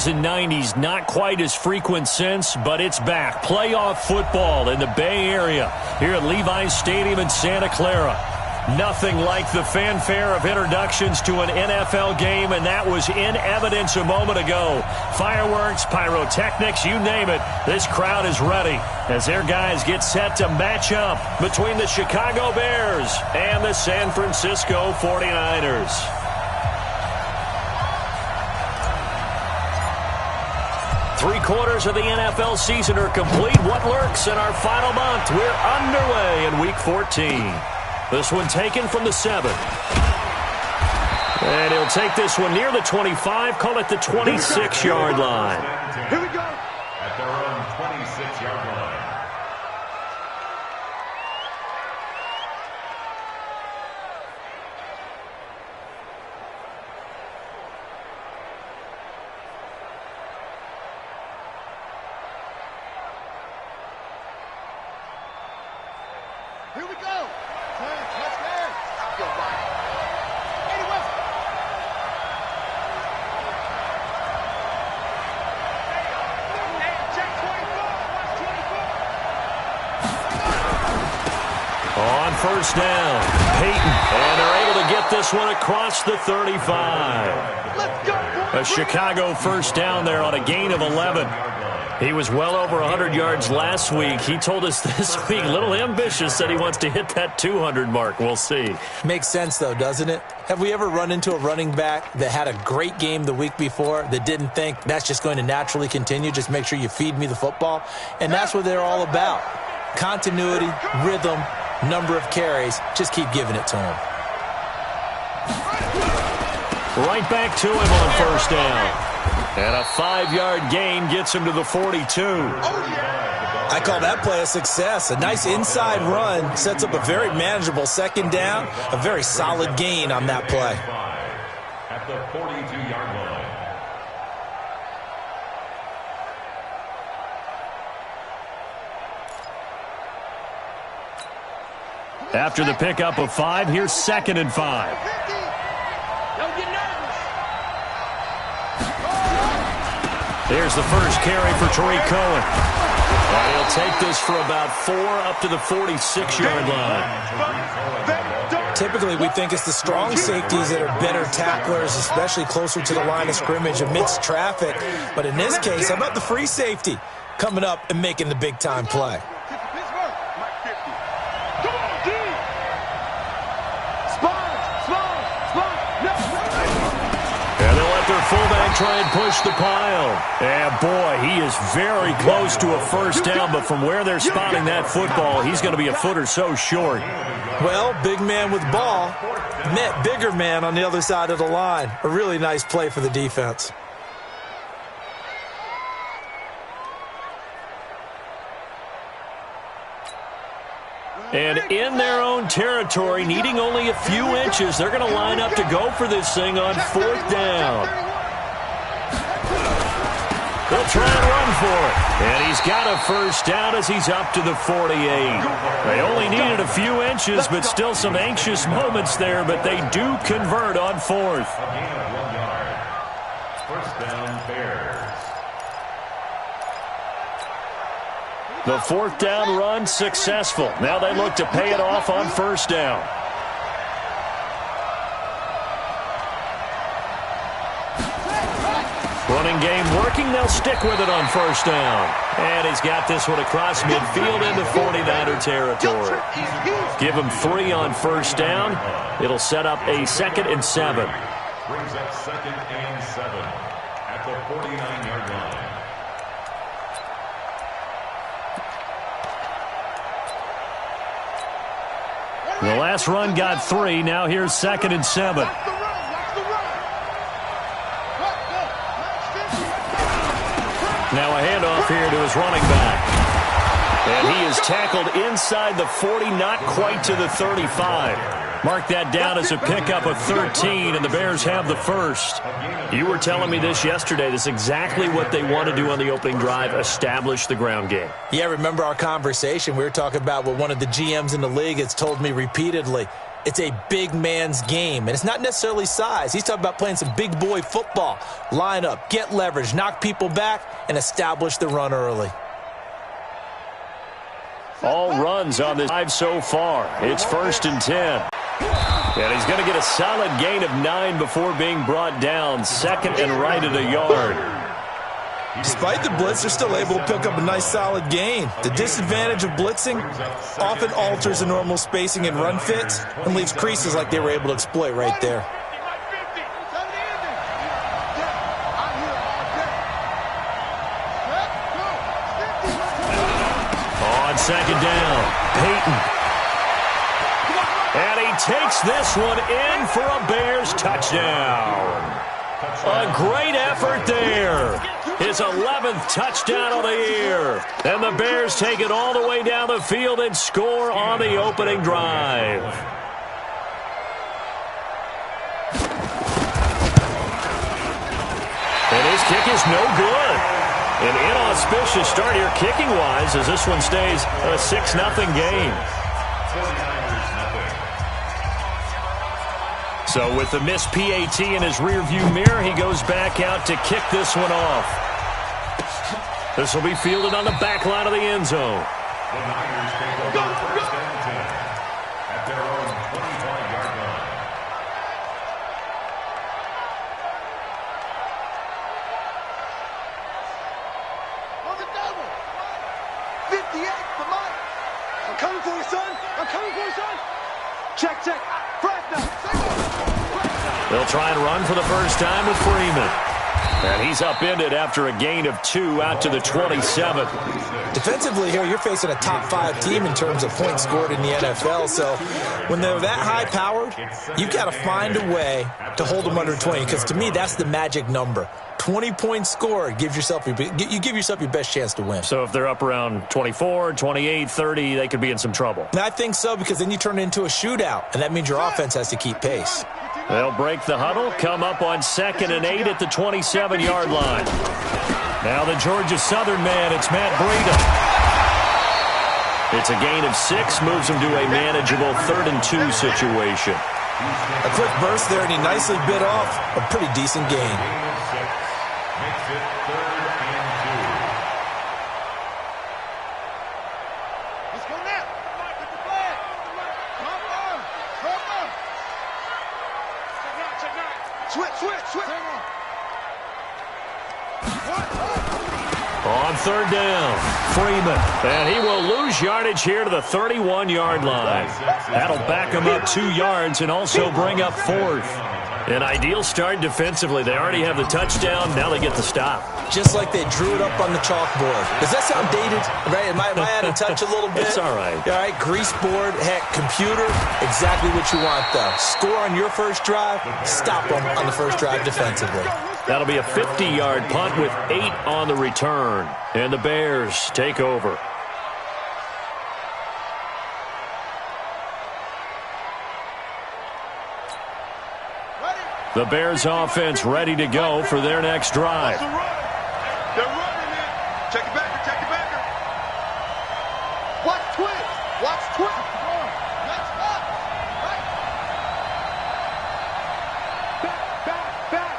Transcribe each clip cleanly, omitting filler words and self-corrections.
80s and 90s, not quite as frequent since, but it's back. Playoff football in the Bay Area here at Levi's Stadium in Santa Clara. Nothing like the fanfare of introductions to an NFL game, and that was in evidence a moment ago. Fireworks, pyrotechnics, you name it. This crowd is ready as their guys get set to match up between the Chicago Bears and the San Francisco 49ers. Three-quarters of the NFL season are complete. What lurks in our final month? We're underway in Week 14. This one taken from the 7. And he'll take this one near the 25, call it the 26-yard line. Here we go. At their own 26-yard line. Here we go. Touchdown. Go right. Anyway. Check 24. Watch 24. On first down, Peyton. And they're able to get this one across the 35. Let's go. A Chicago first down there on a gain of 11. He was well over 100 yards last week. He told us this week, a little ambitious, said he wants to hit that 200 mark. We'll see. Makes sense, though, doesn't it? Have we ever run into a running back that had a great game the week before that didn't think that's just going to naturally continue? Just make sure you feed me the football. And that's what they're all about. Continuity, rhythm, number of carries. Just keep giving it to him. Right back to him on first down. And a 5-yard gain gets him to the 42. I call that play a success. A nice inside run sets up a very manageable second down. A very solid gain on that play. At the 42-yard line. After the pickup of 5, here's 2nd and 5. Don't get nervous. There's the first carry for Tariq Cohen. And he'll take this for about 4 up to the 46-yard line. Typically, we think it's the strong safeties that are better tacklers, especially closer to the line of scrimmage amidst traffic. But in this case, how about the free safety coming up and making the big-time play? Their fullback try and push the pile. And boy, he is very close to a first down, but from where they're spotting that football, he's going to be a foot or so short. Well, big man with ball met bigger man on the other side of the line. A really nice play for the defense. And in their own territory, needing only a few inches, they're going to line up to go for this thing on 4th down. They'll try and run for it. And he's got a first down as he's up to the 48. They only needed a few inches, but still some anxious moments there, but they do convert on 4th. A gain of 1 yard. First down, Bears. The 4th down run successful. Now they look to pay it off on first down. Running game working. They'll stick with it on first down. And he's got this one across midfield into 49er territory. Give him 3 on first down. It'll set up a 2nd and 7. Brings up 2nd and 7 at the 49-yard line. The last run got 3. Now here's 2nd and 7. Now a handoff here to his running back. And he is tackled inside the 40, not quite to the 35. Mark that down as a pickup of 13, and the Bears have the first. You were telling me this yesterday. This is exactly what they want to do on the opening drive, establish the ground game. Yeah, remember our conversation. We were talking about what one of the GMs in the league has told me repeatedly. It's a big man's game, and it's not necessarily size. He's talking about playing some big boy football. Line up, get leverage, knock people back, and establish the run early. All runs on this drive so far. It's 1st and 10. And he's going to get a solid gain of 9 before being brought down. 2nd and right at a yard. Despite the blitz, they're still able to pick up a nice solid gain. The disadvantage of blitzing often alters the normal spacing and run fits and leaves creases like they were able to exploit right there. On 2nd down, Peyton. And he takes this one in for a Bears touchdown. A great effort there. His 11th touchdown of the year. And the Bears take it all the way down the field and score on the opening drive. And his kick is no good. An inauspicious start here kicking-wise as this one stays a 6-0 game. So with the missed PAT in his rearview mirror, he goes back out to kick this one off. This will be fielded on the back line of the end zone. The Niners take over 1st and 10 at their own 25-yard line. On the double. 58 for Mike. I'm coming for you, son. I'm coming for you, son. Check. Press now. They'll try and run for the first time with Freeman. And he's upended after a gain of 2 out to the 27. Defensively here, you're facing a top 5 team in terms of points scored in the NFL. So when they're that high-powered, you've got to find a way to hold them under 20. Because to me, that's the magic number. 20 points scored, you give yourself your best chance to win. So if they're up around 24, 28, 30, they could be in some trouble. And I think so, because then you turn it into a shootout, and that means your offense has to keep pace. They'll break the huddle, come up on 2nd and 8 at the 27-yard line. Now the Georgia Southern man, it's Matt Breida. It's a gain of 6, moves him to a manageable 3rd and 2 situation. A quick burst there, and he nicely bit off a pretty decent gain. Makes it 3rd and 2. Let's go now. Mike with the flag. Come on. Check out. Switch. On 3rd down, Freeman. And he will lose yardage here to the 31-yard line. That'll back him up 2 yards and also bring up 4th. An ideal start defensively. They already have the touchdown. Now they get the stop. Just like they drew it up on the chalkboard. Does that sound dated? Right? Am I out of touch a little bit? It's all right. All right, grease board, heck, computer, exactly what you want, though. Score on your first drive, stop them on the first drive defensively. That'll be a 50-yard punt with 8 on the return. And the Bears take over. The Bears offense ready to go for their next drive. They're running it. Check it backer. Watch twist. Next up. Right. Back.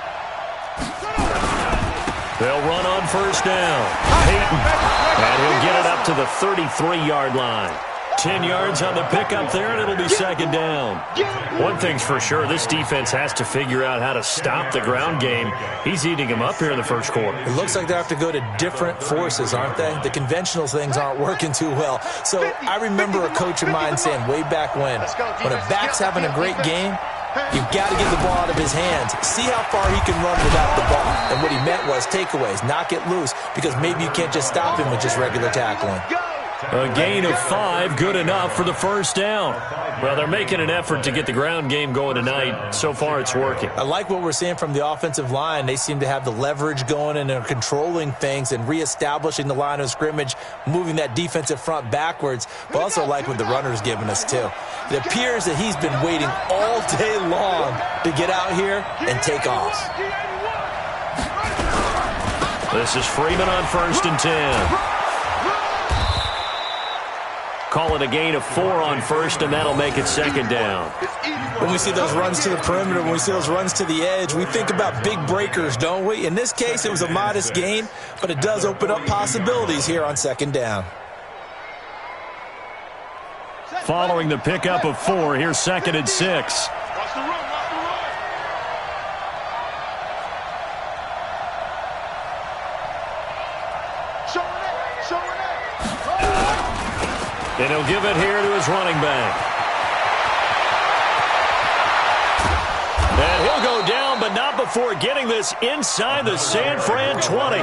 They'll run on 1st down. Peyton. And he'll get it up to the 33-yard line. 10 yards on the pickup there, and it'll be 2nd down. One thing's for sure, this defense has to figure out how to stop the ground game. He's eating them up here in the first quarter. It looks like they have to go to different forces, aren't they? The conventional things aren't working too well. So I remember a coach of mine saying way back when a back's having a great game, you've got to get the ball out of his hands. See how far he can run without the ball. And what he meant was takeaways, knock it loose, because maybe you can't just stop him with just regular tackling. A gain of 5, good enough for the 1st down. Well, they're making an effort to get the ground game going tonight. So far, it's working. I like what we're seeing from the offensive line. They seem to have the leverage going and they're controlling things and reestablishing the line of scrimmage, moving that defensive front backwards. But also like what the runner's giving us, too. It appears that he's been waiting all day long to get out here and take off. This is Freeman on 1st and 10. Call it a gain of 4 on first, and that'll make it second down. When we see those runs to the perimeter, when we see those runs to the edge, we think about big breakers, don't we? In this case, it was a modest gain, but it does open up possibilities here on second down. Following the pickup of 4, here's second and 6. And he'll give it here to his running back. And he'll go down, but not before getting this inside the San Fran 20.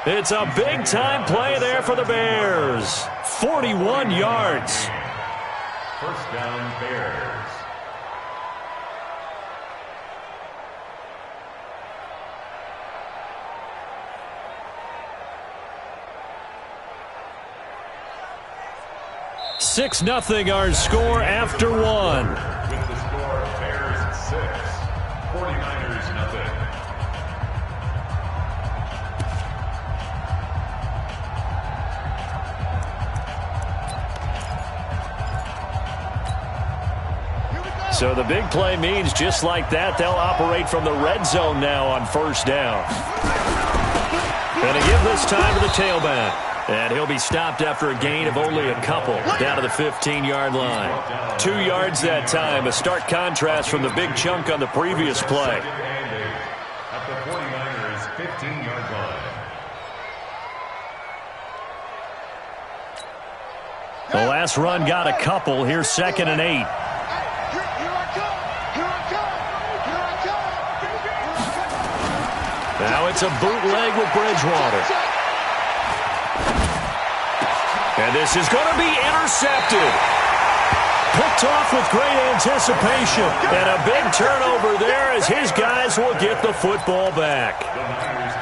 It's a big-time play there for the Bears. 41 yards. First down, Bears. Six nothing our score after 1. With the score, Bears 6, 49ers nothing. So the big play means just like that, they'll operate from the red zone now on first down. Going to give this time to the tailback. And he'll be stopped after a gain of only a couple down to the 15-yard line. 2 yards that time, a stark contrast from the big chunk on the previous play. At the 49ers 15-yard line. The last run got a couple. Here's second and 8. Now it's a bootleg with Bridgewater. And this is going to be intercepted. Picked off with great anticipation. And a big turnover there as his guys will get the football back.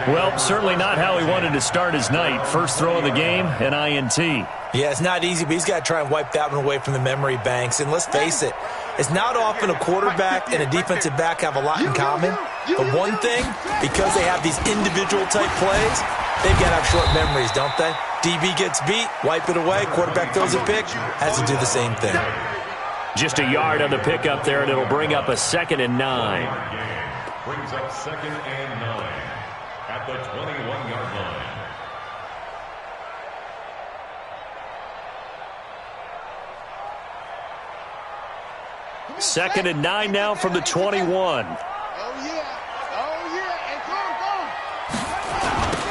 Well, certainly not how he wanted to start his night. First throw of the game, an INT. Yeah, it's not easy, but he's got to try and wipe that one away from the memory banks. And let's face it, it's not often a quarterback and a defensive back have a lot in common. But one thing, because they have these individual type plays, they've got to have short memories, don't they? DB gets beat, wipe it away, quarterback throws a pick, has to do the same thing. Just a yard on the pickup there, and it'll bring up a second and 9. Brings up second and 9 at the 21-yard line. Second and 9 now from the 21.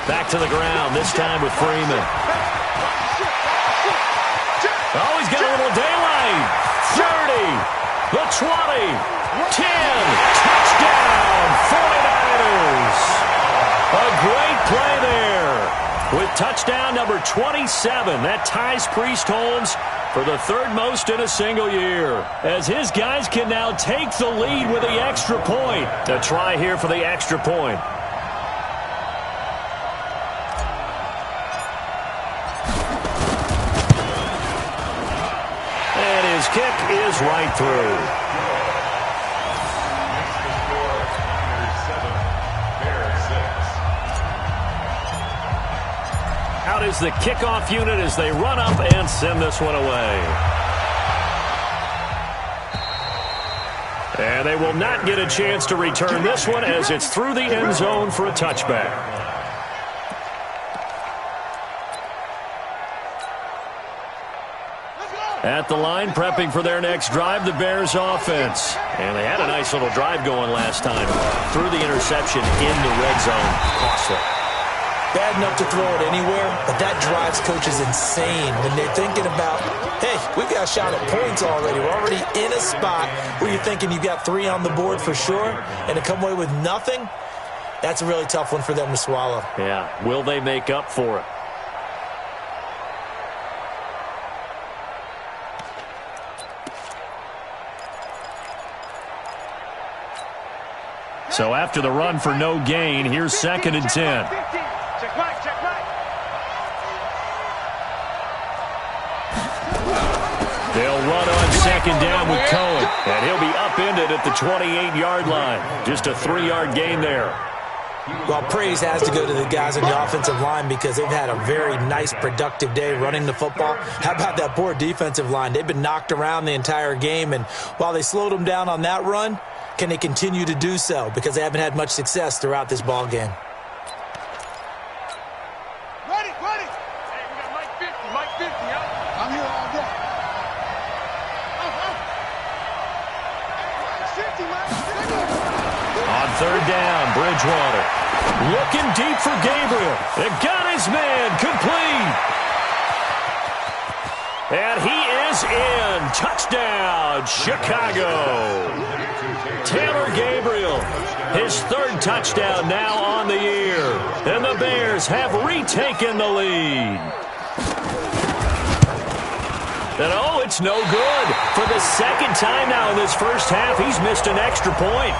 Back to the ground, this time with Freeman. Oh, he's got a little daylight. 30, the 20, 10, touchdown, 49ers. A great play there with touchdown number 27. That ties Priest Holmes for the third most in a single year, as his guys can now take the lead with the extra point. A try here for the extra point. And his kick is right through. Out is the kickoff unit as they run up and send this one away. And they will not get a chance to return this one as it's through the end zone for a touchback. At the line, prepping for their next drive, the Bears offense. And they had a nice little drive going last time. Through the interception in the red zone. Costly. Bad enough to throw it anywhere, but that drives coaches insane when they're thinking about, hey, we've got a shot at points already. We're already in a spot where you're thinking you've got 3 on the board for sure, and to come away with nothing, that's a really tough one for them to swallow. Yeah, will they make up for it? So after the run for no gain, here's second and 10. Check right, check right. They'll run on second down with Cohen, and he'll be upended at the 28-yard line. Just a 3-yard gain there. Well, praise has to go to the guys on the offensive line because they've had a very nice, productive day running the football. How about that poor defensive line? They've been knocked around the entire game, and while they slowed them down on that run, can they continue to do so? Because they haven't had much success throughout this ball game. Ready. Hey, we got Mike 50, yeah? I'm here all day. 50, Mike. On third down, Bridgewater. Looking deep for Gabriel. It got his man complete. And he is in. Touchdown, Chicago. Taylor Gabriel, his third touchdown now on the year. And the Bears have retaken the lead. And oh, it's no good. For the second time now in this first half, he's missed an extra point.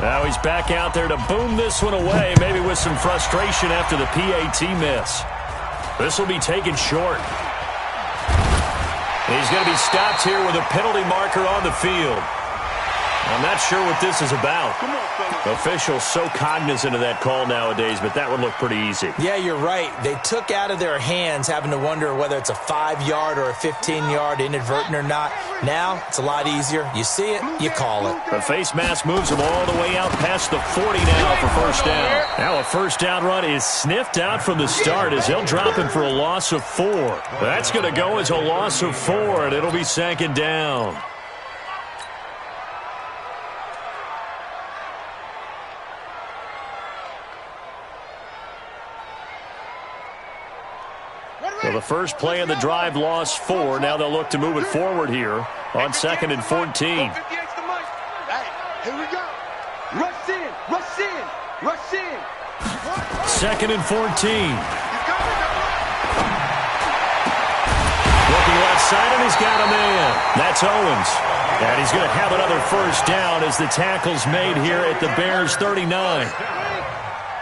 Now he's back out there to boom this one away, maybe with some frustration after the PAT miss. This will be taken short. He's going to be stopped here with a penalty marker on the field. I'm not sure what this is about. Officials so cognizant of that call nowadays, but that would look pretty easy. Yeah, you're right. They took out of their hands having to wonder whether it's a 5-yard or a 15-yard inadvertent or not. Now, it's a lot easier. You see it, you call it. The face mask moves him all the way out past the 40 now for first down. Now a first down run is sniffed out from the start as they'll drop him for a loss of 4. That's going to go as a loss of 4, and it'll be second down. So the first play of the drive lost 4. Now they'll look to move it forward here on 2nd and 14. Hey, here we go. Rush in. 2nd and 14. Looking left side, and he's got a man. That's Owens. And he's going to have another first down as the tackle's made here at the Bears' 39.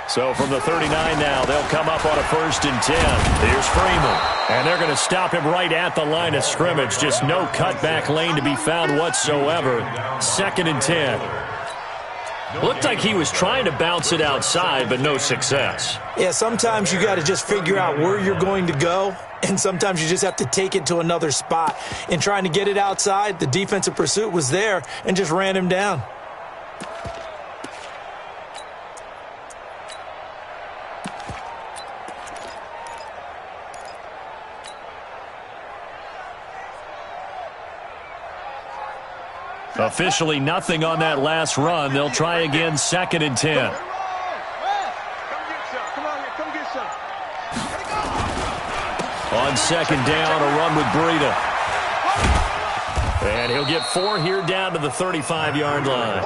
So from the 39 now, they'll come up on a 1st and 10. Here's Freeman. And they're going to stop him right at the line of scrimmage. Just no cutback lane to be found whatsoever. 2nd and 10. Looked like he was trying to bounce it outside, but no success. Yeah, sometimes you got to just figure out where you're going to go, and sometimes you just have to take it to another spot. In trying to get it outside, the defensive pursuit was there and just ran him down. Officially nothing on that last run. They'll try again 2nd and 10. On 2nd down, a run with Breida. And he'll get 4 here down to the 35-yard line.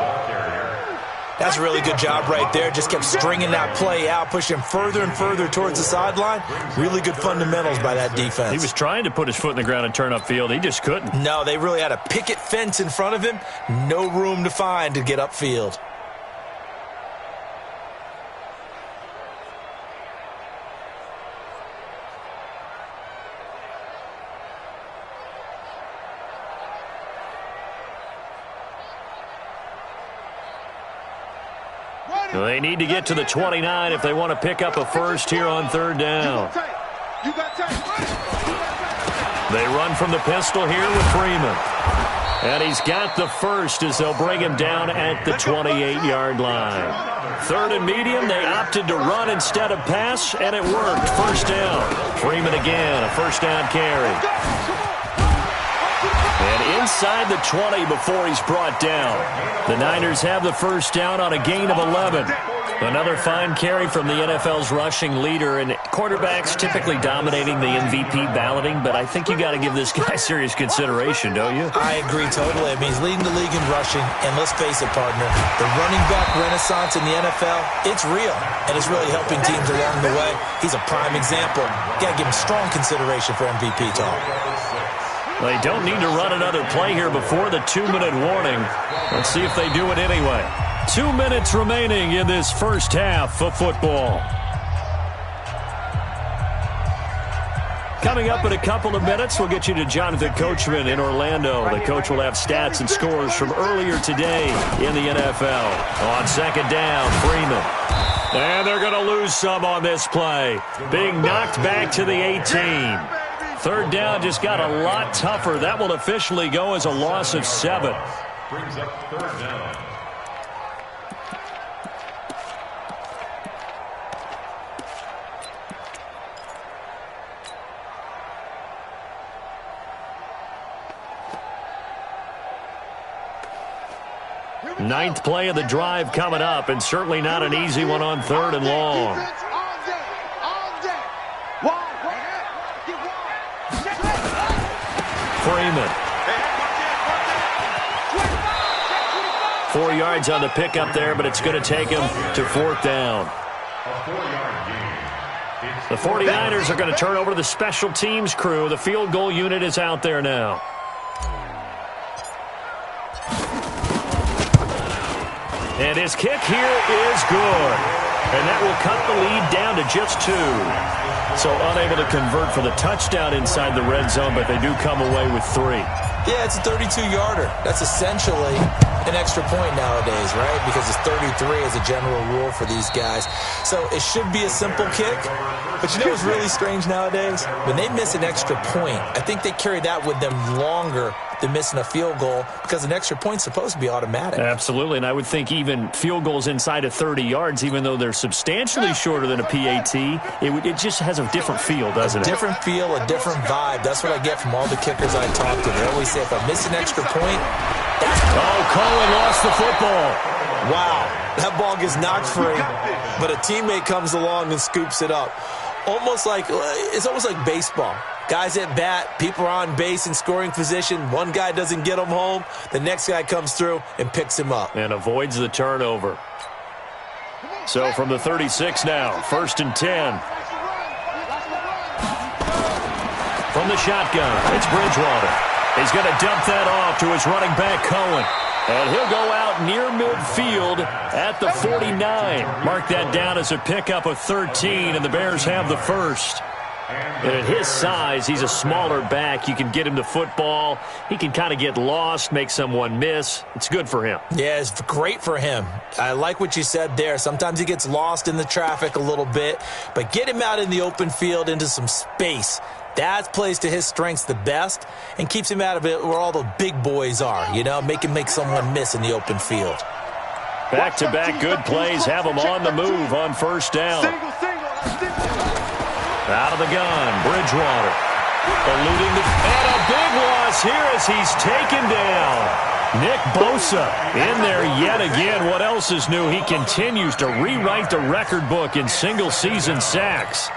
That's a really good job right there. Just kept stringing that play out, pushing further and further towards the sideline. Really good fundamentals by that defense. He was trying to put his foot in the ground and turn upfield. He just couldn't. No, they really had a picket fence in front of him. No room to find to get upfield. They need to get to the 29 if they want to pick up a first here on 3rd down. They run from the pistol here with Freeman. And he's got the first as they'll bring him down at the 28-yard line. 3rd and medium, they opted to run instead of pass, and it worked. First down. Freeman again, a first down carry. And inside the 20 before he's brought down. The Niners have the first down on a gain of 11. Another fine carry from the NFL's rushing leader, and quarterbacks typically dominating the MVP balloting, but I think you got to give this guy serious consideration, don't you? I agree totally. I mean, he's leading the league in rushing, and let's face it, partner, the running back renaissance in the NFL, it's real, and it's really helping teams along the way. He's a prime example. Got to give him strong consideration for MVP talk. They don't need to run another play here before the 2-minute warning. Let's see if they do it anyway. 2 minutes remaining in this first half of football. coming up in a couple of minutes. We'll get you to Jonathan Coachman in Orlando. The coach will have stats and scores from earlier today in the NFL. On second down, Freeman. And they're going to lose some on this play. Being knocked back to the 18. Third down just got a lot tougher. That will officially go as a loss of 7. Brings up third down. Ninth play of the drive coming up, and certainly not an easy one on third and long. Freeman. 4 yards on the pickup there, but it's going to take him to fourth down. The 49ers are going to turn over to the special teams crew. The field goal unit is out there now. And his kick here is good. And that will cut the lead down to just 2. So unable to convert for the touchdown inside the red zone, but they do come away with 3. Yeah, it's a 32-yarder. That's essentially an extra point nowadays, right? Because it's 33 as a general rule for these guys. So it should be a simple kick. But you know what's really strange nowadays? When they miss an extra point, I think they carry that with them longer than missing a field goal because an extra point's supposed to be automatic. Absolutely, and I would think even field goals inside of 30 yards, even though they're substantially shorter than a PAT, it just has a different feel, doesn't it? A different feel, a different vibe. That's what I get from all the kickers I talk to. They always say, if I miss an extra point, that's... Oh, Cohen lost the football. Wow, that ball gets knocked free, but a teammate comes along and scoops it up. It's almost like baseball. Guys at bat, people are on base in scoring position. One guy doesn't get him home. The next guy comes through and picks him up. And avoids the turnover. So from the 36 now, 1st and 10. From the shotgun, it's Bridgewater. He's going to dump that off to his running back, Cohen. And he'll go out near midfield at the 49. Mark that down as a pickup of 13, and the Bears have the first. And at his size, he's a smaller back. You can get him the football. He can kind of get lost, make someone miss. It's good for him. Yeah, it's great for him. I like what you said there. Sometimes he gets lost in the traffic a little bit, but get him out in the open field into some space. That plays to his strengths the best and keeps him out of it where all the big boys are, you know, make someone miss in the open field. Back-to-back good plays have him on the move on first down. Out of the gun, Bridgewater. Eluding and a big loss here as he's taken down. Nick Bosa in there yet again. What else is new? He continues to rewrite the record book in single-season sacks.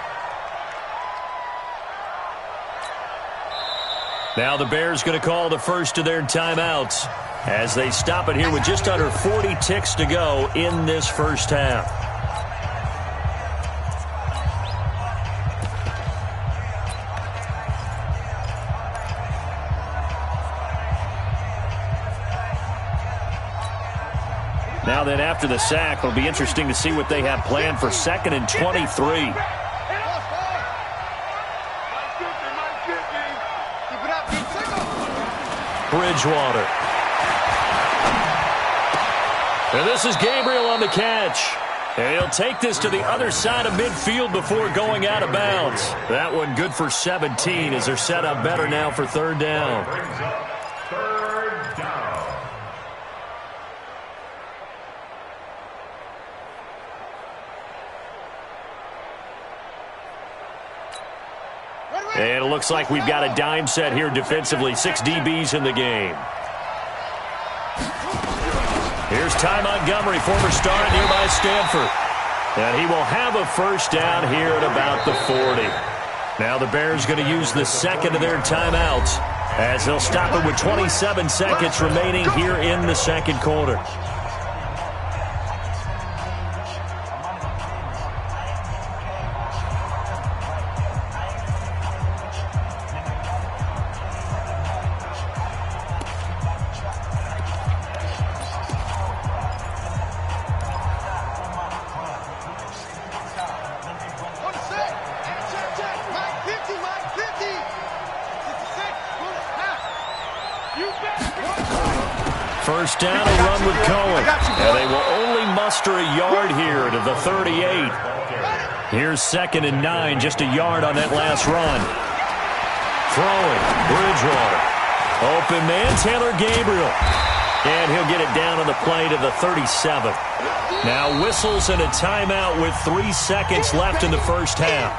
Now the Bears going to call the first of their timeouts as they stop it here with just under 40 ticks to go in this first half. Now then, after the sack, it'll be interesting to see what they have planned for 2nd and 23. Bridgewater. And this is Gabriel on the catch. And he'll take this to the other side of midfield before going out of bounds. That one good for 17 as they're set up better now for third down. Third down. And it looks like we've got a dime set here defensively. 6 DBs in the game. Here's Ty Montgomery, former star at nearby Stanford. And he will have a first down here at about the 40. Now the Bears going to use the second of their timeouts as they'll stop it with 27 seconds remaining here in the second quarter. First down, a run with Cohen. And they will only muster a yard here to the 38. Here's 2nd and 9, just a yard on that last run. Throwing, Bridgewater. Open man, Taylor Gabriel. And he'll get it down on the play to the 37. Now whistles and a timeout with 3 seconds left in the first half.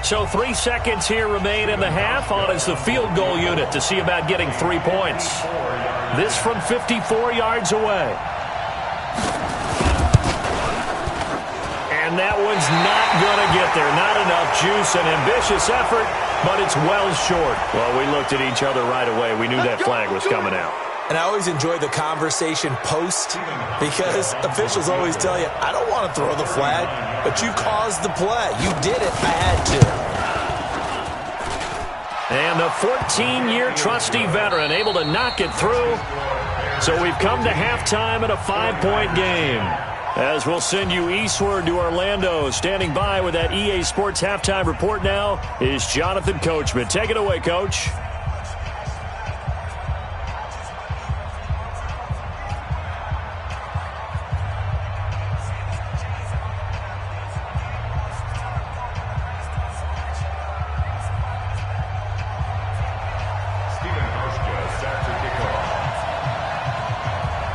So 3 seconds here remain in the half. On is the field goal unit to see about getting 3 points. This from 54 yards away. And that one's not going to get there. Not enough juice. An ambitious effort, but it's well short. Well, we looked at each other right away. We knew that flag was coming out. And I always enjoy the conversation post because officials always tell you, I don't want to throw the flag, but you caused the play. You did it. I had to. And the 14-year trusty veteran able to knock it through. So we've come to halftime in a 5-point game. As we'll send you eastward to Orlando. Standing by with that EA Sports halftime report now is Jonathan Coachman. Take it away, Coach.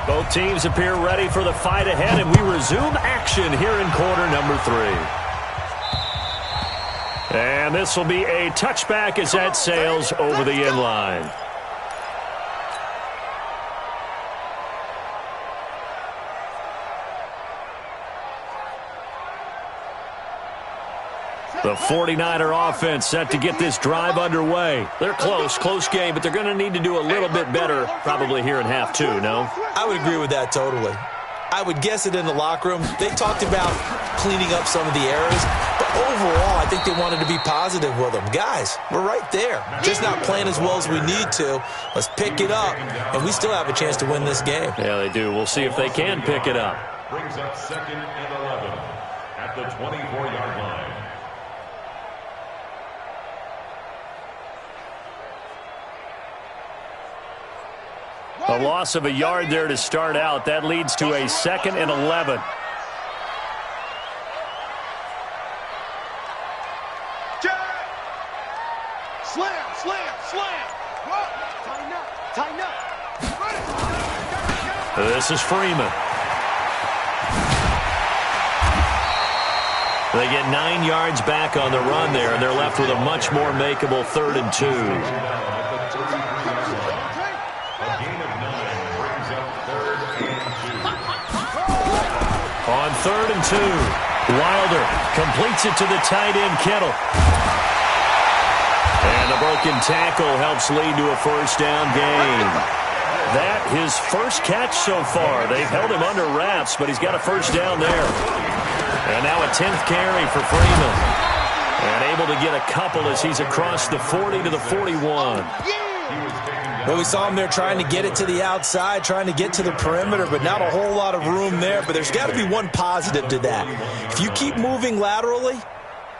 Both teams appear ready for the fight ahead, and we resume action here in quarter number 3. And this will be a touchback as that sails over the end line. The 49er offense set to get this drive underway. They're close game, but they're going to need to do a little bit better probably here in half 2, no? I would agree with that totally. I would guess it in the locker room. They talked about cleaning up some of the errors, but overall, I think they wanted to be positive with them. Guys, we're right there. Just not playing as well as we need to. Let's pick it up, and we still have a chance to win this game. Yeah, they do. We'll see if they can pick it up. Brings up 2nd and 11 at the 24-yard line. A loss of a yard there to start out. That leads to a 2nd and 11. Slam. Tighten up. This is Freeman. They get 9 yards back on the run there, and they're left with a much more makeable 3rd and 2. On 3rd and 2, Wilder completes it to the tight end, Kittle. And a broken tackle helps lead to a first down gain. That his first catch so far. They've held him under wraps, but he's got a first down there. And now a 10th carry for Freeman. And able to get a couple as he's across the 40 to the 41. Well, we saw him there trying to get it to the outside, trying to get to the perimeter, but not a whole lot of room there. But there's got to be one positive to that. If you keep moving laterally,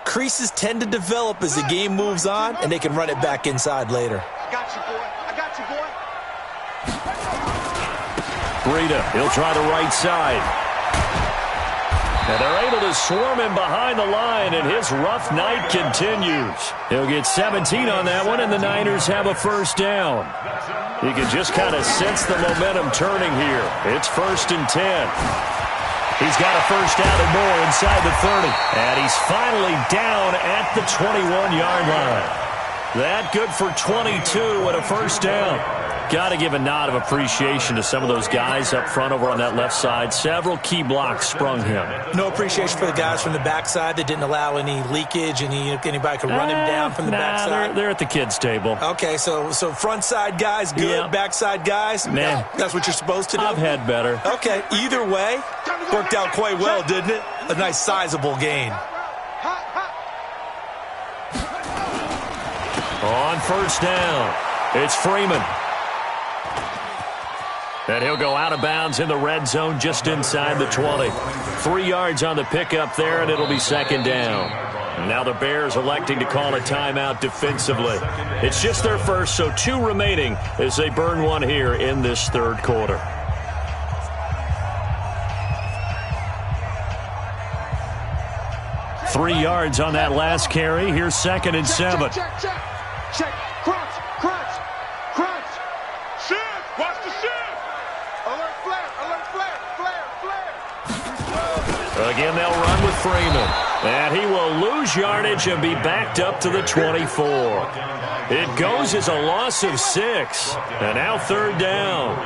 creases tend to develop as the game moves on, and they can run it back inside later. I got you, boy. Breida, he'll try the right side. And they're able to swarm him behind the line, and his rough night continues. He'll get 17 on that one, and the Niners have a first down. You can just kind of sense the momentum turning here. It's 1st and 10. He's got a first down and more inside the 30. And he's finally down at the 21-yard line. That good for 22 and a first down. Got to give a nod of appreciation to some of those guys up front over on that left side. Several key blocks sprung him. No appreciation for the guys from the backside that didn't allow any leakage, and anybody could run him down from the backside. They're at the kids' table. Okay, so front side guys good, yeah. Backside guys, man, that's what you're supposed to do. I've had better. Okay, either way, worked out quite well, didn't it? a nice sizable gain. On first down, it's Freeman. And he'll go out of bounds in the red zone just inside the 20. 3 yards on the pickup there, and it'll be second down. Now the Bears electing to call a timeout defensively. It's just their first, so 2 remaining as they burn one here in this third quarter. Three yards on that last carry. Here's second and 7. Check. Crunch. Shift. Watch the shift. Alert flare. Again, they'll run with Freeman. And he will lose yardage and be backed up to the 24. It goes as a loss of 6. And now third down.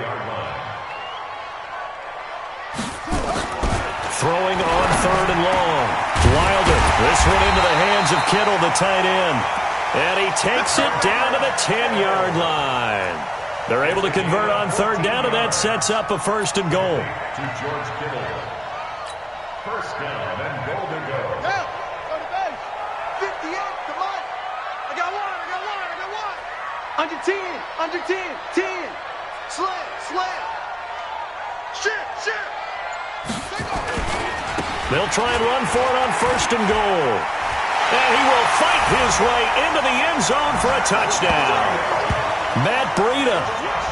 Throwing on third and long. Wilder. This one into the hands of Kittle, the tight end. And he takes it down to the 10-yard line. They're able to convert on third down, and that sets up a first and goal. To George Kittle. First down and goal to go. Now, go to base. 58 to Mike. I got one. Under 10. 10. Slam. Shift. They'll try and run for it on first and goal. And he will fight his way into the end zone for a touchdown. Matt Breida,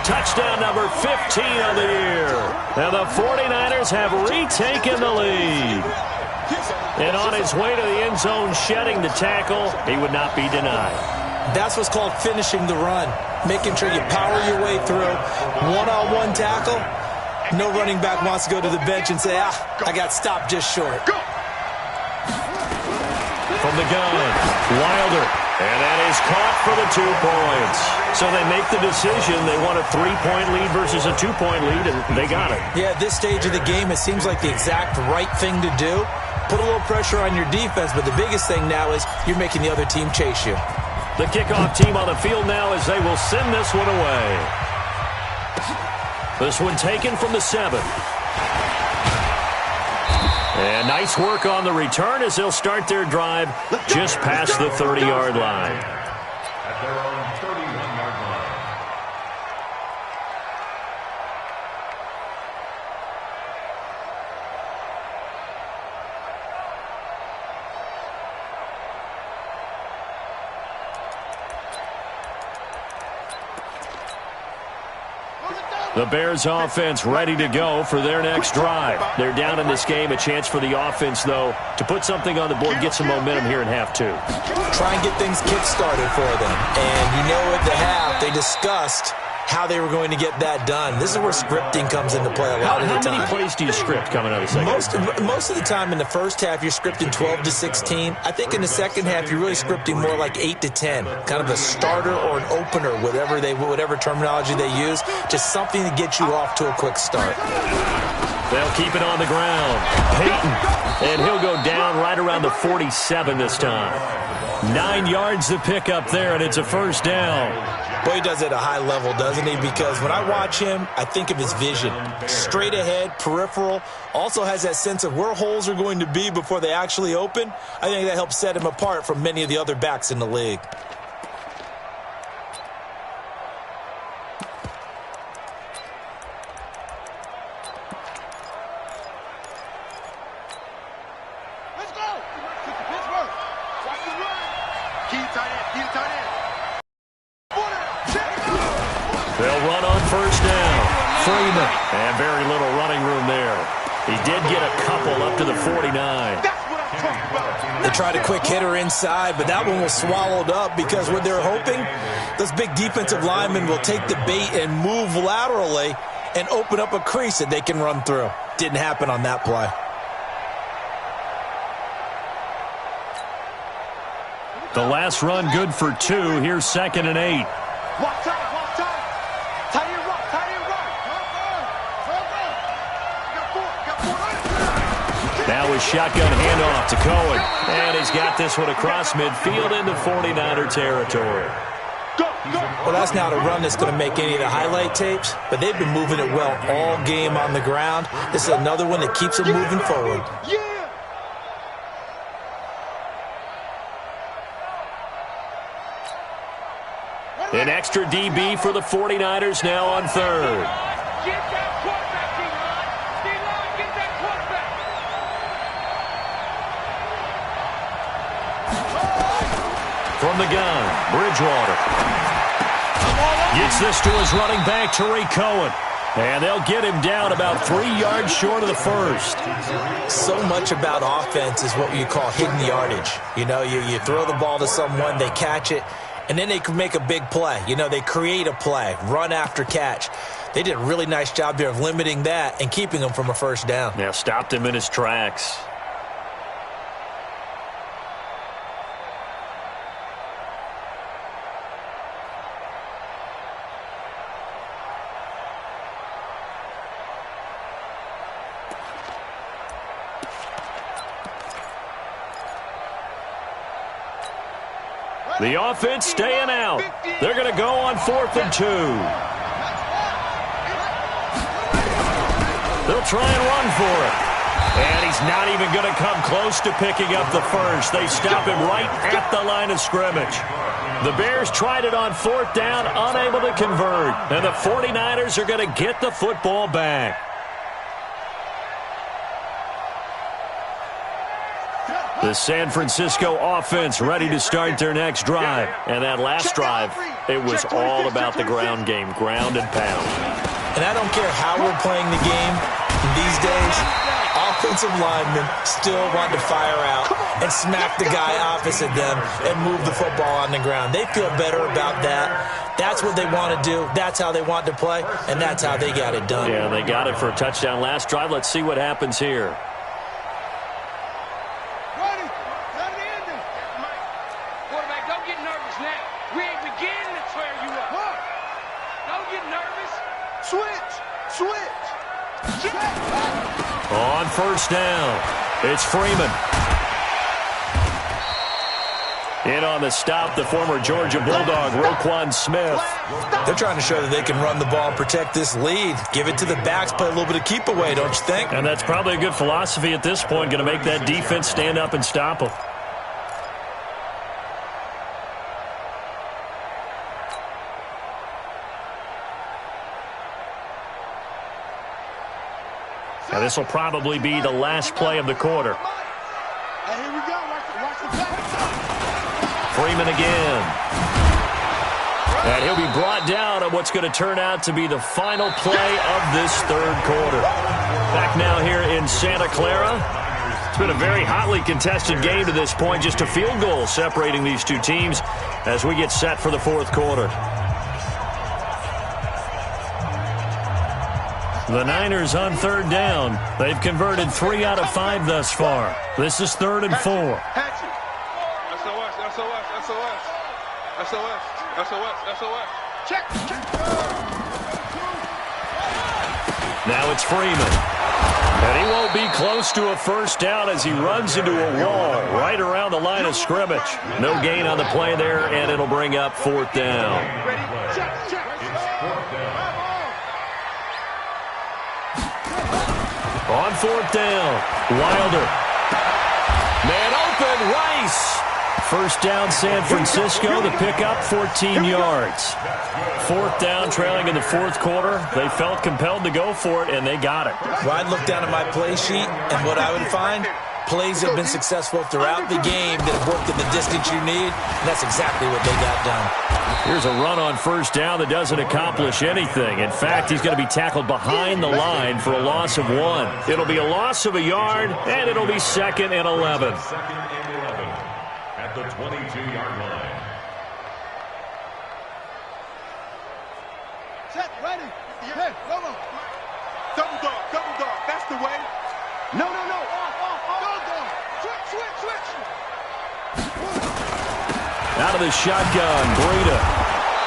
touchdown number 15 of the year. And the 49ers have retaken the lead. And on his way to the end zone, shedding the tackle, he would not be denied. That's what's called finishing the run. Making sure you power your way through. One-on-one tackle. No running back wants to go to the bench and say, I got stopped just short. From the gun, Wilder, and that is caught for the 2 points. So they make the decision. They want a 3-point lead versus a 2-point lead, and they got it. Yeah, at this stage of the game, it seems like the exact right thing to do. Put a little pressure on your defense, but the biggest thing now is you're making the other team chase you. The kickoff team on the field now as they will send this one away. This one taken from the 7. And nice work on the return as they'll start their drive just past the 30-yard line. At their own 31-yard line. The Bears offense ready to go for their next drive. They're down in this game. A chance for the offense, though, to put something on the board, get some momentum here in half 2. Try and get things kick-started for them. And you know at the half, they discussed how they were going to get that done. This is where scripting comes into play a lot of the time. How many plays do you script coming out of the second? Most of the time in the first half, you're scripting 12 to 16. I think in the second half, you're really scripting more like 8 to 10. Kind of a starter or an opener, whatever terminology they use. Just something to get you off to a quick start. They'll keep it on the ground. Peyton, and he'll go down right around the 47 this time. 9 yards to pick up there, and it's a first down. Boy, he does it at a high level, doesn't he? Because when I watch him, I think of his vision. Straight ahead, peripheral. Also has that sense of where holes are going to be before they actually open. I think that helps set him apart from many of the other backs in the league. Let's go. Pittsburgh. Watch the run. Key tight end. They'll run on first down. Freeman. And very little running room there. He did get a couple up to the 49. That's what I'm talking about. They tried a quick hitter inside, but that one was swallowed up because what they're hoping, those big defensive linemen will take the bait and move laterally and open up a crease that they can run through. Didn't happen on that play. The last run good for 2. Here's second and 8. Walk time. Tight end run. Now his shotgun handoff to Cohen. And he's got this one across midfield into 49er territory. Well, that's not a run that's going to make any of the highlight tapes, but they've been moving it well all game on the ground. This is another one that keeps them moving forward. Yeah. An extra DB for the 49ers now on third. Get that quarterback, D-line. D-line, get that quarterback. From the gun, Bridgewater. Gets this to his running back, Tariq Cohen. And they'll get him down about 3 yards short of the first. So much about offense is what you call hidden yardage. You know, you throw the ball to someone, they catch it, and then they can make a big play. You know, they create a play, run after catch. They did a really nice job there of limiting that and keeping him from a first down. Yeah, stopped him in his tracks. The offense staying out. They're going to go on 4th and 2. They'll try and run for it. And he's not even going to come close to picking up the first. They stop him right at the line of scrimmage. The Bears tried it on 4th down, unable to convert. And the 49ers are going to get the football back. The San Francisco offense ready to start their next drive. And that last drive, it was all about the ground game, ground and pound. And I don't care how we're playing the game these days, offensive linemen still want to fire out and smack the guy opposite them and move the football on the ground. They feel better about that. That's what they want to do. That's how they want to play, and that's how they got it done. Yeah, they got it for a touchdown last drive. Let's see what happens here. On 1st down, it's Freeman. In on the stop, the former Georgia Bulldog, Roquan Smith. They're trying to show that they can run the ball and protect this lead. Give it to the backs, play a little bit of keep away, don't you think? And that's probably a good philosophy at this point, going to make that defense stand up and stop them. Now, this will probably be the last play of the quarter. Here we go. Watch the play. Freeman again. And he'll be brought down on what's going to turn out to be the final play of this 3rd quarter. Back now here in Santa Clara. It's been a very hotly contested game to this point. Just a field goal separating these two teams as we get set for the 4th quarter. The Niners on 3rd down. They've converted 3 out of 5 thus far. This is 3rd and 4. Hatchet. SOS, SOS, SOS. SOS, SOS, SOS. Check. Now it's Freeman. And he won't be close to a first down as he runs into a wall right around the line of scrimmage. No gain on the play there, and it'll bring up 4th down. Check. On 4th down, Wilder. Man open, Rice. First down, San Francisco. The pickup, 14 yards. 4th down, trailing in the 4th quarter. They felt compelled to go for it, and they got it. Well, I'd look down at my play sheet, and what I would find, plays have been successful throughout the game that have worked in the distance you need, and that's exactly what they got done. Here's a run on 1st down that doesn't accomplish anything. In fact, he's going to be tackled behind the line for a loss of 1. It'll be a loss of a yard, and it'll be 2nd and 11. 2nd and 11 at the 22-yard line. Set, ready. Hey, come on. Double dog. That's the way. No. Dog. Switch. Out of the shotgun, Breida.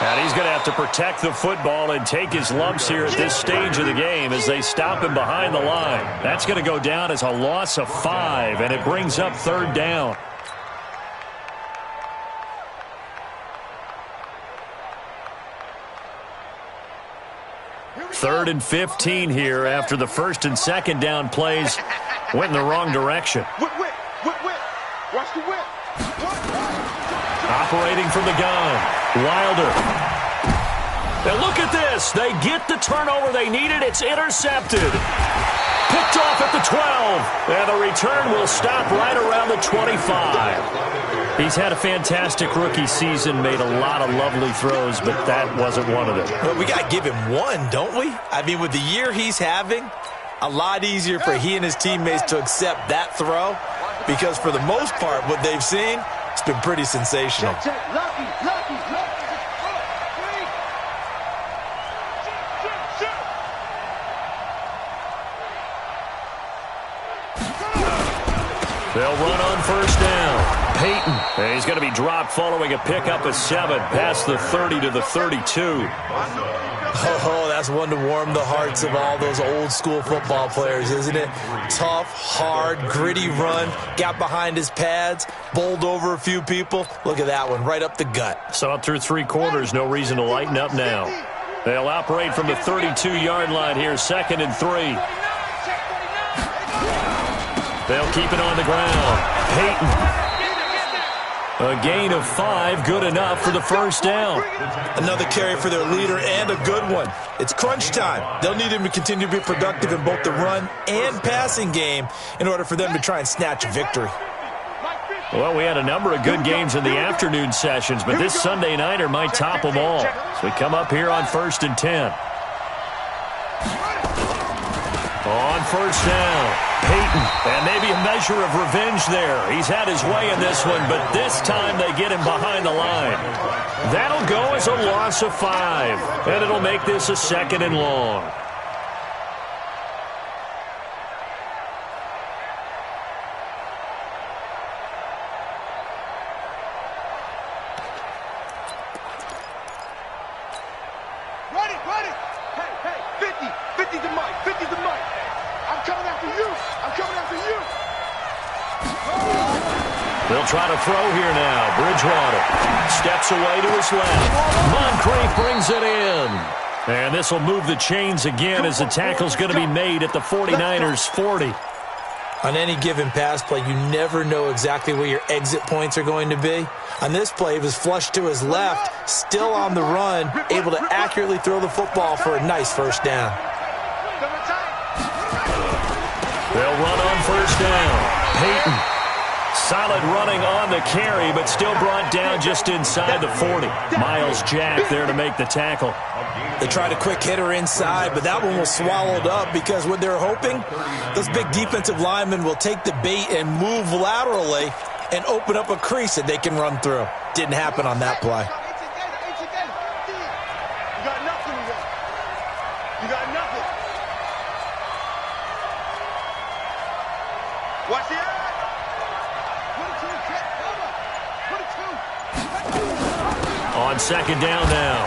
And he's going to have to protect the football and take his lumps here at this stage of the game as they stop him behind the line. That's going to go down as a loss of 5, and it brings up 3rd down. Third and 15 here after the 1st and 2nd down plays went in the wrong direction. Whip. Watch the whip. Operating from the gun, Wilder. And look at this. They get the turnover they needed. It's intercepted. Picked off at the 12. And the return will stop right around the 25. He's had a fantastic rookie season, made a lot of lovely throws, but that wasn't one of them. Well, we got to give him one, don't we? I mean, with the year he's having, a lot easier for he and his teammates to accept that throw because for the most part, what they've seen, it's been pretty sensational. Check. Lucky. They'll run on first down. Peyton, and he's going to be dropped following a pickup of 7 past the 30 to the 32. Oh, that's one to warm the hearts of all those old school football players, isn't it? Tough, hard, gritty run, got behind his pads, bowled over a few people. Look at that one, right up the gut. Saw it through 3 quarters, no reason to lighten up now. They'll operate from the 32-yard line here, 2nd and 3. They'll keep it on the ground. Peyton. A gain of 5, good enough for the first down. Another carry for their leader and a good one. It's crunch time. They'll need him to continue to be productive in both the run and passing game in order for them to try and snatch a victory. Well, we had a number of good games in the afternoon sessions, but this Sunday nighter might top them all. So we come up here on 1st and 10. On first down, Peyton, and maybe a measure of revenge there. He's had his way in this one, but this time they get him behind the line. That'll go as a loss of 5, and it'll make this a 2nd and long. Ready. Hey, 50 to Mike. I'm coming after you. They'll try to throw here now. Bridgewater steps away to his left. Moncrief brings it in. And this will move the chains again as the tackle's going to be made at the 49ers' 40. On any given pass play, you never know exactly where your exit points are going to be. On this play, he was flushed to his left, still on the run, able to accurately throw the football for a nice first down. They'll run on first down. Peyton, solid running on the carry, but still brought down just inside the 40. Miles Jack there to make the tackle. They tried a quick hitter inside, but that one was swallowed up because what they're hoping, those big defensive linemen will take the bait and move laterally and open up a crease that they can run through. Didn't happen on that play. You got nothing. Watch the eye. On second down now,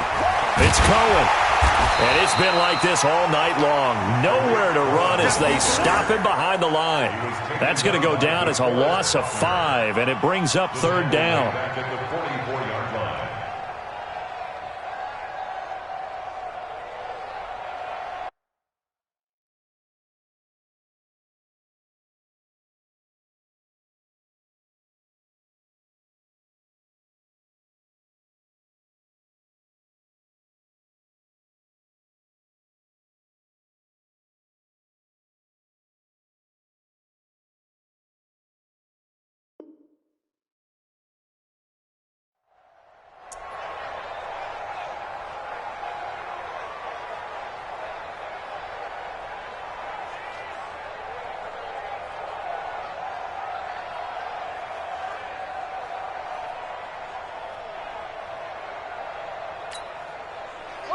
it's Cohen. And it's been like this all night long. Nowhere to run as they stop him behind the line. That's going to go down as a loss of 5, and it brings up 3rd down.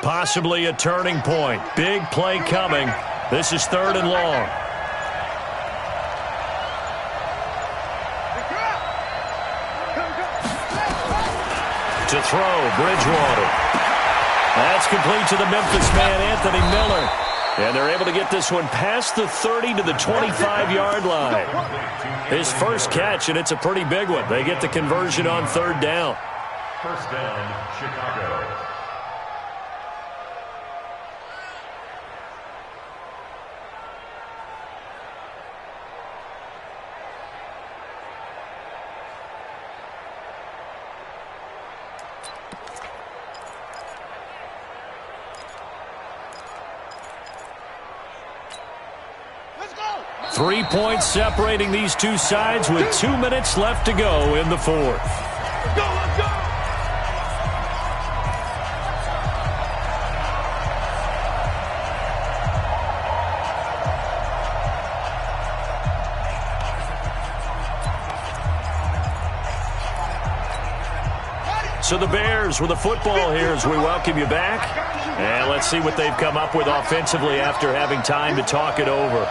Possibly a turning point. Big play coming. This is 3rd and long. To throw, Bridgewater. That's complete to the Memphis man, Anthony Miller. And they're able to get this one past the 30 to the 25-yard line. His first catch, and it's a pretty big one. They get the conversion on 3rd down. First down, Chicago. 3 points separating these two sides with 2 minutes left to go in the fourth. Go, let's go! So the Bears with the football here as we welcome you back. And let's see what they've come up with offensively after having time to talk it over.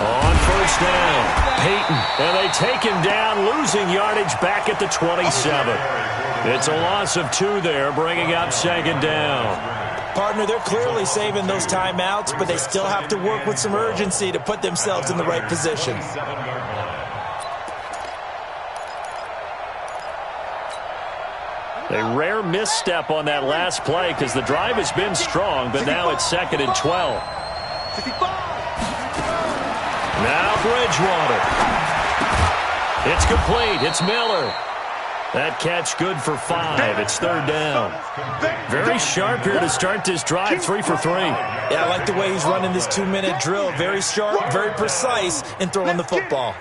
On first down, Peyton. And they take him down, losing yardage back at the 27. It's a loss of 2 there, bringing up second down. Partner, they're clearly saving those timeouts, but they still have to work with some urgency to put themselves in the right position. A rare misstep on that last play because the drive has been strong, but now it's 2nd and 12. Now Bridgewater. It's complete. It's Miller. That catch good for 5. It's 3rd down. Very sharp here to start this drive, 3 for 3. Yeah, I like the way he's running this 2-minute drill. Very sharp, very precise in throwing the football.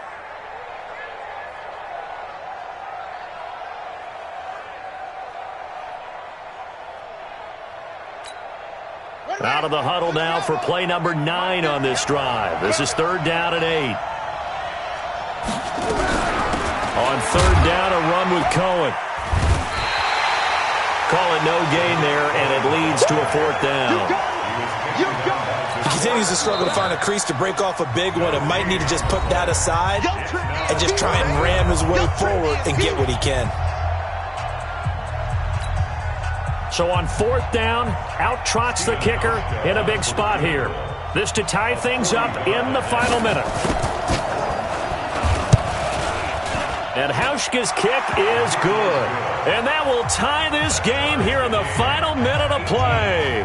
Out of the huddle now for play number 9 on this drive. This is 3rd down and 8. On 3rd down, a run with Cohen. Call it no gain there, and it leads to a 4th down. He continues to struggle to find a crease to break off a big one and might need to just put that aside and just try and ram his way forward and get what he can. So on 4th down, out trots the kicker in a big spot here. This to tie things up in the final minute. And Hauschka's kick is good. And that will tie this game here in the final minute of play.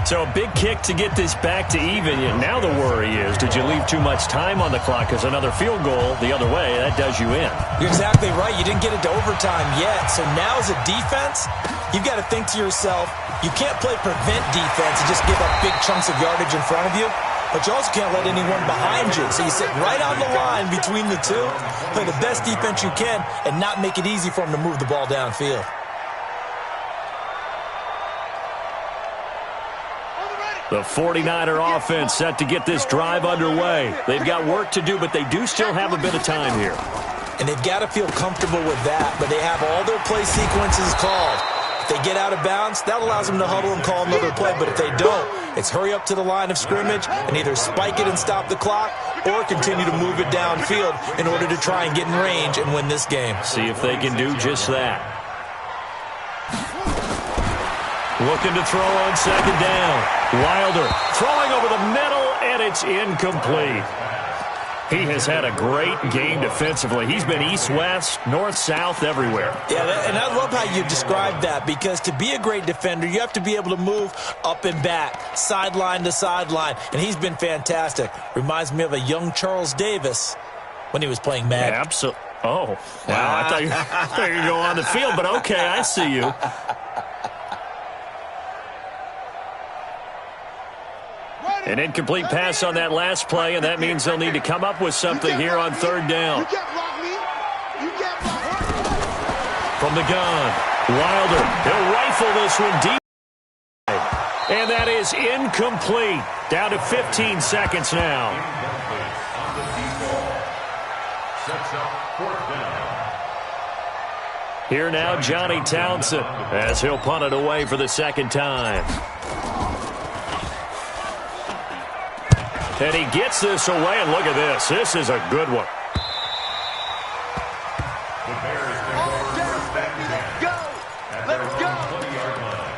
So a big kick to get this back to even. Now the worry is, did you leave too much time on the clock? Because another field goal the other way, that does you in. You're exactly right. You didn't get it to overtime yet. So now as a defense, you've got to think to yourself, you can't play prevent defense and just give up big chunks of yardage in front of you. But you also can't let anyone behind you. So you sit right on the line between the two, play the best defense you can, and not make it easy for them to move the ball downfield. The 49er offense set to get this drive underway. They've got work to do, but they do still have a bit of time here. And they've got to feel comfortable with that, but they have all their play sequences called. If they get out of bounds, that allows them to huddle and call another play, but if they don't, it's hurry up to the line of scrimmage and either spike it and stop the clock or continue to move it downfield in order to try and get in range and win this game. See if they can do just that. Looking to throw on 2nd down. Wilder throwing over the middle, and it's incomplete. He has had a great game defensively. He's been east-west, north-south, everywhere. Yeah, and I love how you described that, because to be a great defender, you have to be able to move up and back, sideline to sideline, and he's been fantastic. Reminds me of a young Charles Davis when he was playing Madden. Yeah, absolutely. Oh, wow. I thought you were going to go on the field, but okay, I see you. An incomplete pass on that last play, and that means they'll need to come up with something here on 3rd down. From the gun, Wilder, he'll rifle this one deep. And that is incomplete. Down to 15 seconds now. Here now, Johnny Townsend, as he'll punt it away for the 2nd time. And he gets this away, and look at this. This is a good one. The Bears take over first and 10 at their own 20-yard line.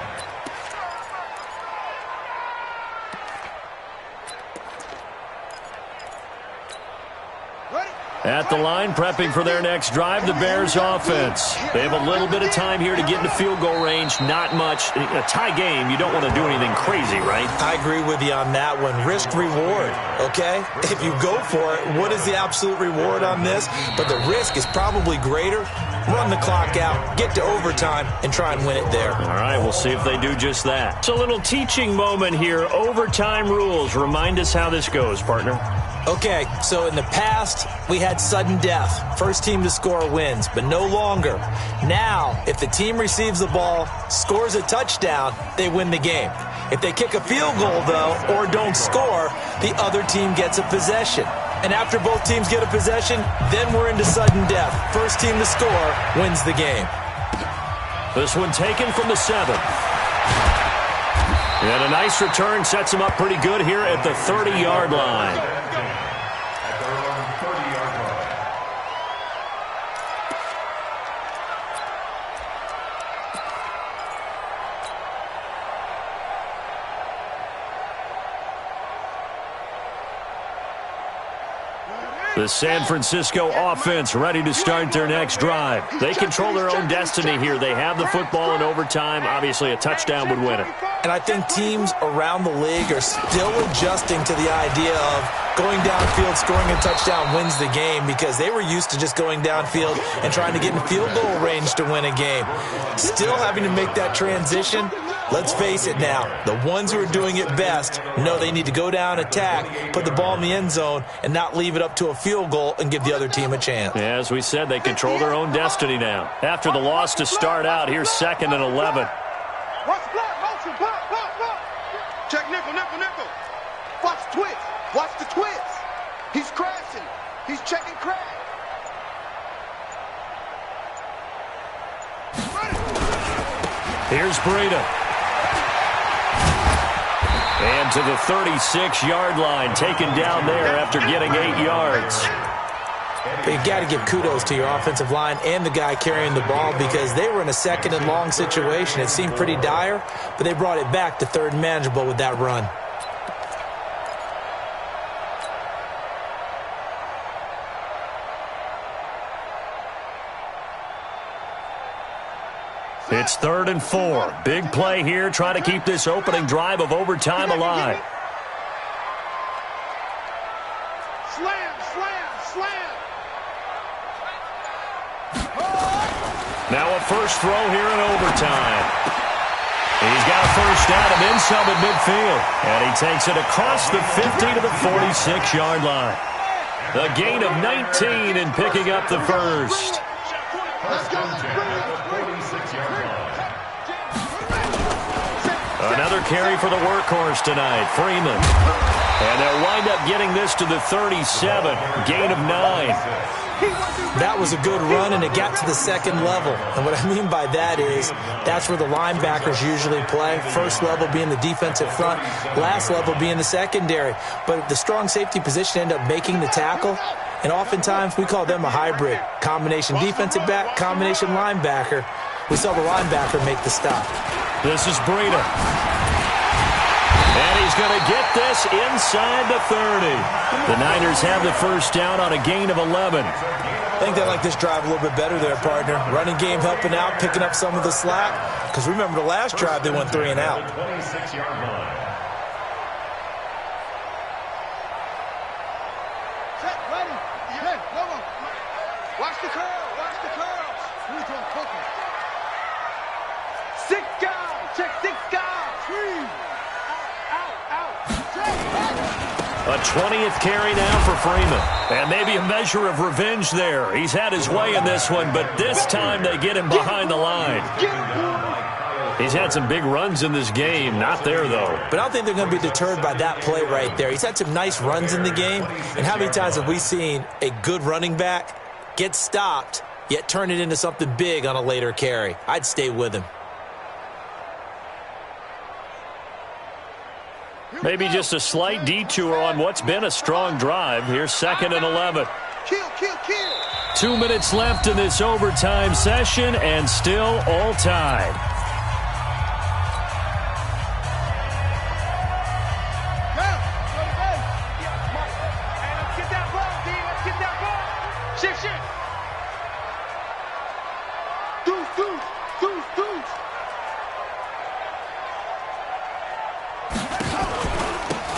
Ready? At the line, prepping for their next drive, the Bears offense. They have a little bit of time here to get into field goal range. Not much. A tie game, you don't want to do anything crazy, right? I agree with you on that one. Risk reward, okay? If you go for it, what is the absolute reward on this? But the risk is probably greater. Run the clock out, get to overtime, and try and win it there. All right, we'll see if they do just that. It's a little teaching moment here. Overtime rules. Remind us how this goes, partner. Okay, so in the past, we had sudden death. First team to score wins, but no longer. Now, if the team receives the ball, scores a touchdown, they win the game. If they kick a field goal, though, or don't score, the other team gets a possession. And after both teams get a possession, then we're into sudden death. First team to score wins the game. This one taken from the 7. And a nice return sets him up pretty good here at the 30-yard line. At their own 30-yard line. The San Francisco offense ready to start their next drive. They control their own destiny here. They have the football in overtime. Obviously, a touchdown would win it. And I think teams around the league are still adjusting to the idea of going downfield, scoring a touchdown wins the game, because they were used to just going downfield and trying to get in field goal range to win a game. Still having to make that transition. Let's face it now, the ones who are doing it best know they need to go down, attack, put the ball in the end zone, and not leave it up to a field goal and give the other team a chance. Yeah, as we said, they control their own destiny now. After the loss to start out, here's 2nd and 11. Watch block, motion, block, block, block. Check nickel, nickel, nickel. Watch twist. Watch the twist. He's crashing. He's checking crash. Here's Breida. And to the 36-yard line, taken down there after getting 8 yards. But you got to give kudos to your offensive line and the guy carrying the ball, because they were in a 2nd and long situation. It seemed pretty dire, but they brought it back to 3rd and manageable with that run. It's 3rd and 4. Big play here, trying to keep this opening drive of overtime alive. Slam, slam, slam. Now a first throw here in overtime. He's got a first down and then some at midfield. And he takes it across the 50 to the 46-yard line. A gain of 19 in picking up the first. Another carry for the workhorse tonight, Freeman. And they'll wind up getting this to the 37, gain of 9. That was a good run, and it got to the 2nd level. And what I mean by that is that's where the linebackers usually play. First level being the defensive front, last level being the secondary. But the strong safety position ended up making the tackle. And oftentimes we call them a hybrid. Combination defensive back, combination linebacker. We saw the linebacker make the stop. This is Breida. And he's going to get this inside the 30. The Niners have the first down on a gain of 11. I think they like this drive a little bit better there, partner. Running game helping out, picking up some of the slack. Because remember the last drive, they went 3 and out. 26-yard line. Check, ready. Hey, come on. Watch the curl. Watch the curls. Who's on cooking? 6 guys. Check 6 guys. 3. Out. A 20th carry now for Freeman. And maybe a measure of revenge there. He's had his way in this one, but this time they get him behind the line. He's had some big runs in this game. Not there, though. But I don't think they're going to be deterred by that play right there. He's had some nice runs in the game. And how many times have we seen a good running back get stopped, yet turn it into something big on a later carry? I'd stay with him. Maybe just a slight detour on what's been a strong drive. Here's 2nd and 11. Kill. 2 minutes left in this overtime session, and still all tied. Let's get that ball, D. Let's get that ball.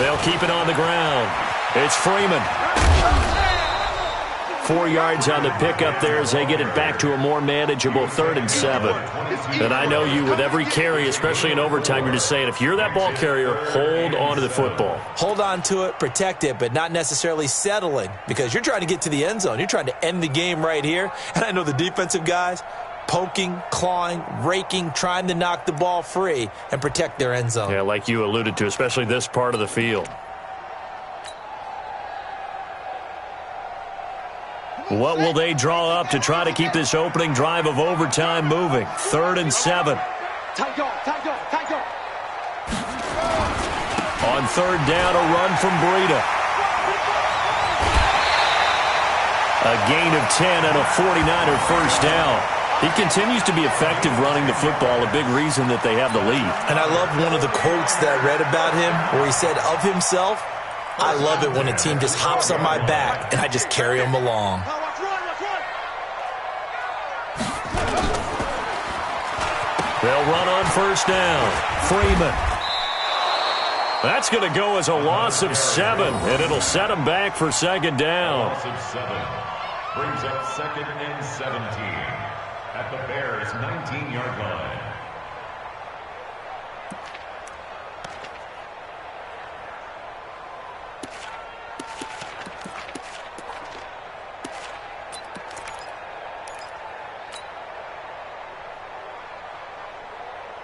They'll keep it on the ground. It's Freeman. 4 yards on the pickup there as they get it back to a more manageable 3rd and 7. And I know you, with every carry, especially in overtime, you're just saying, if you're that ball carrier, hold on to the football. Hold on to it, protect it, but not necessarily settling, because you're trying to get to the end zone. You're trying to end the game right here. And I know the defensive guys poking, clawing, raking, trying to knock the ball free and protect their end zone. Yeah, like you alluded to, especially this part of the field. What will they draw up to try to keep this opening drive of overtime moving? 3rd and 7. Tight go, tight go, tight go. On 3rd down, a run from Breida. A gain of 10 and a 49er first down. He continues to be effective running the football, a big reason that they have the lead. And I love one of the quotes that I read about him where he said of himself, I love it when a team just hops on my back and I just carry them along. They'll run on 1st down. Freeman. That's going to go as a loss of 7, and it'll set them back for 2nd down. Loss of 7 brings up 2nd and 17 at the Bears' 19-yard line.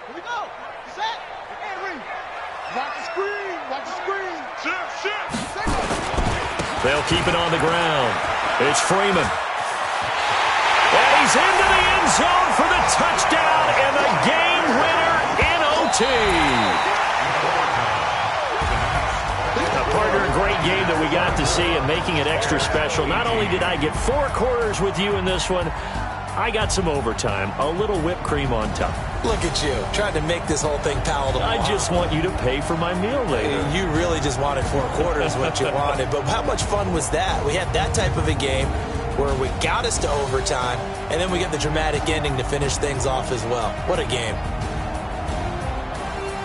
Here we go. Set. And read. Watch the screen. Watch the screen. Shift. They'll keep it on the ground. It's Freeman. And he's into the end zone for the touchdown and the game winner in OT. A partner, a great game that we got to see and making it extra special. Not only did I get 4 quarters with you in this one, I got some overtime, a little whipped cream on top. Look at you, trying to make this whole thing palatable. I just want you to pay for my meal later. You really just wanted 4 quarters, what you wanted. But how much fun was that? We had that type of a game where we got us to overtime, and then we get the dramatic ending to finish things off as well. What a game.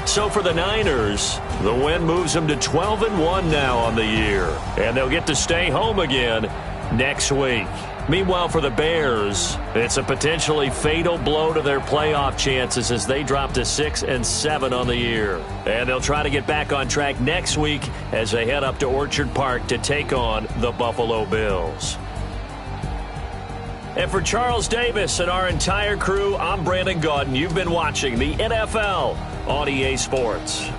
So for the Niners, the win moves them to 12-1 now on the year. And they'll get to stay home again next week. Meanwhile, for the Bears, it's a potentially fatal blow to their playoff chances as they drop to 6-7 on the year. And they'll try to get back on track next week as they head up to Orchard Park to take on the Buffalo Bills. And for Charles Davis and our entire crew, I'm Brandon Gaudin. You've been watching the NFL on EA Sports.